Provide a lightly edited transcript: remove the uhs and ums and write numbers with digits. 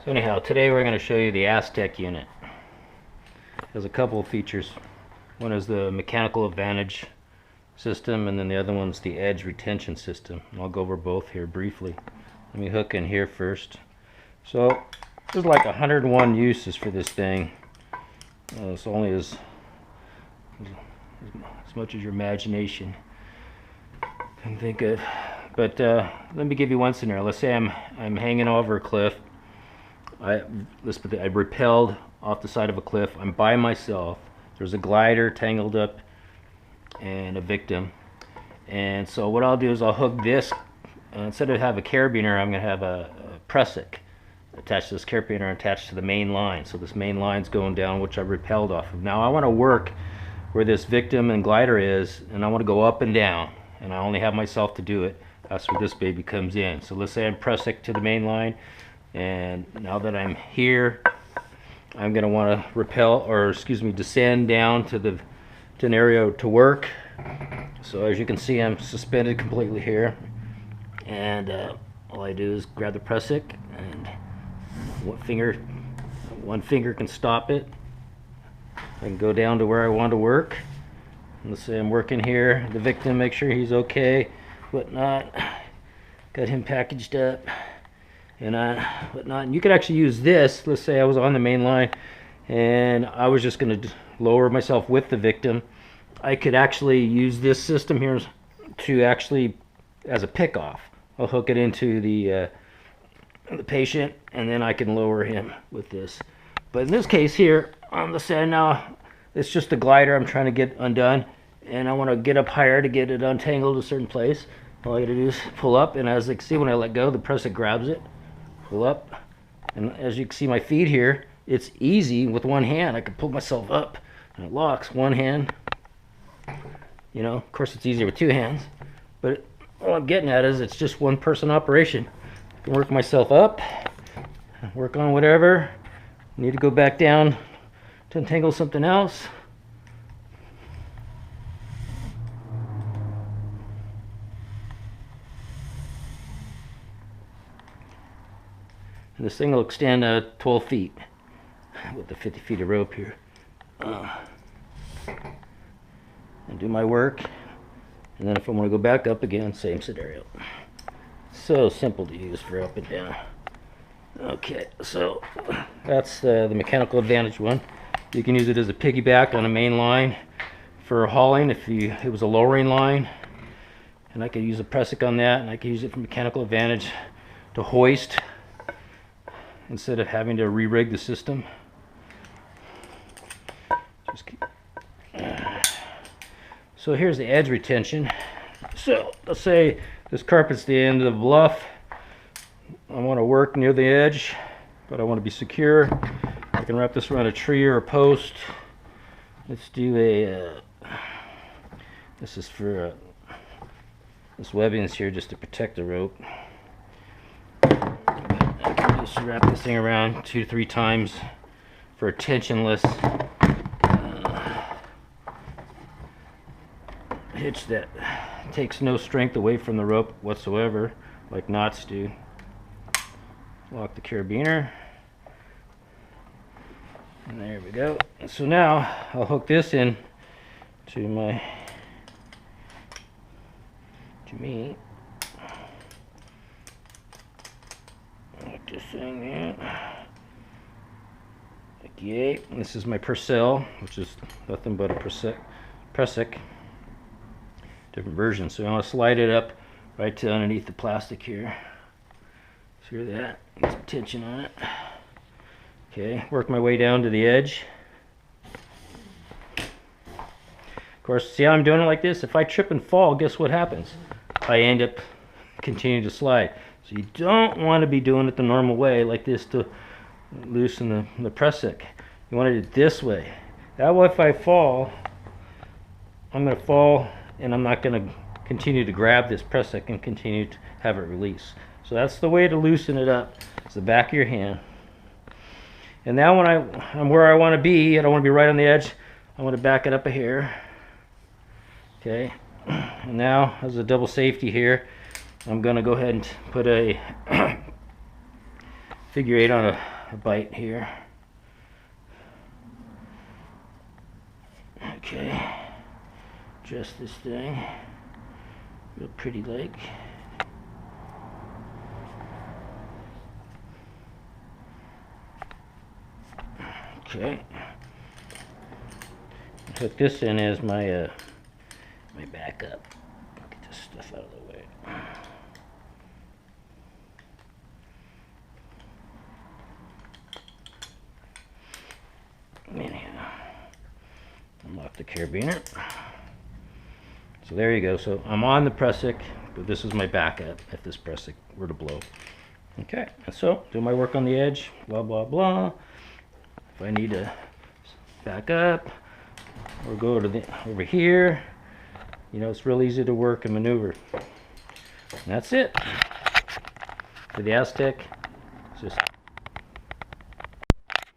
So anyhow, today we're going to show you the Aztek unit. It has a couple of features. One is the mechanical advantage system, and then the other one's the edge retention system. And I'll go over both here briefly. Let me hook in here first. So there's like 101 uses for this thing. It's only as much as your imagination can think of. But let me give you one scenario. Let's say I'm hanging over a cliff. I rappelled off the side of a cliff. I'm by myself. There's a glider tangled up and a victim. And so what I'll do is I'll hook this. Instead of have a carabiner, I'm going to have a prusik attached to this carabiner attached to the main line. So this main line's going down, which I rappelled off of. Now I want to work where this victim and glider is, and I want to go up and down. And I only have myself to do it. That's where this baby comes in. So let's say I'm prusik to the main line. And now that I'm here, I'm going to want to descend down to an area to work. So as you can see, I'm suspended completely here. And all I do is grab the prusik, and one finger can stop it. I can go down to where I want to work. Let's say I'm working here. The victim, make sure he's okay, whatnot. Got him packaged up. And whatnot. And you could actually use this. Let's say I was on the main line and I was just going to lower myself with the victim. I could actually use this system here to actually as a pick off. I'll hook it into the patient, and then I can lower him with this. But in this case here, on the side now, it's just a glider I'm trying to get undone, and I want to get up higher to get it untangled a certain place. All I got to do is pull up, and as you can see, when I let go, the prusik grabs it. Pull up, and as you can see my feet here, it's easy with one hand. I can pull myself up and it locks one hand. You know, of course it's easier with two hands, but all I'm getting at is it's just one person operation. I can work myself up, work on whatever, need to go back down to untangle something else. And this thing will extend 12 feet with the 50 feet of rope here. And do my work. And then if I want to go back up again, same scenario. So simple to use for up and down. Okay, so that's the mechanical advantage one. You can use it as a piggyback on a main line for hauling if it was a lowering line. And I could use a prusik on that, and I could use it for mechanical advantage to hoist, instead of having to re-rig the system. So here's the edge retention. So let's say this carpet's the end of the bluff. I want to work near the edge, but I want to be secure. I can wrap this around a tree or a post. Let's do this is for this webbing is here just to protect the rope. Just wrap this thing around 2 to 3 times for a tensionless hitch that takes no strength away from the rope whatsoever, like knots do. Lock the carabiner, and there we go. So now I'll hook this in to me. This thing there. Okay, this is my Purcell, which is nothing but a prusik. Different version. So I want to slide it up right to underneath the plastic here. See that? Get some tension on it. Okay, work my way down to the edge. Of course, see how I'm doing it like this? If I trip and fall, guess what happens? I end up continuing to slide. So you don't want to be doing it the normal way like this to loosen the prusik. You want to do it this way. That way if I fall, I'm going to fall and I'm not going to continue to grab this prusik and continue to have it release. So that's the way to loosen it up. It's the back of your hand. And now when I'm where I want to be, I don't want to be right on the edge. I want to back it up a hair. Okay. And now as a double safety here, I'm going to go ahead and put a figure 8 on a a bite here. Okay, adjust this thing. Real pretty leg. Okay. Hook this in as my my backup. Get this stuff out of the way. Anyhow, unlock the carabiner. So there you go. So I'm on the pressic, but this is my backup if this pressic were to blow. Okay, so do my work on the edge, blah blah blah. If I need to back up or go to the over here, you know, it's real easy to work and maneuver. And that's it. For the Aztek, it's just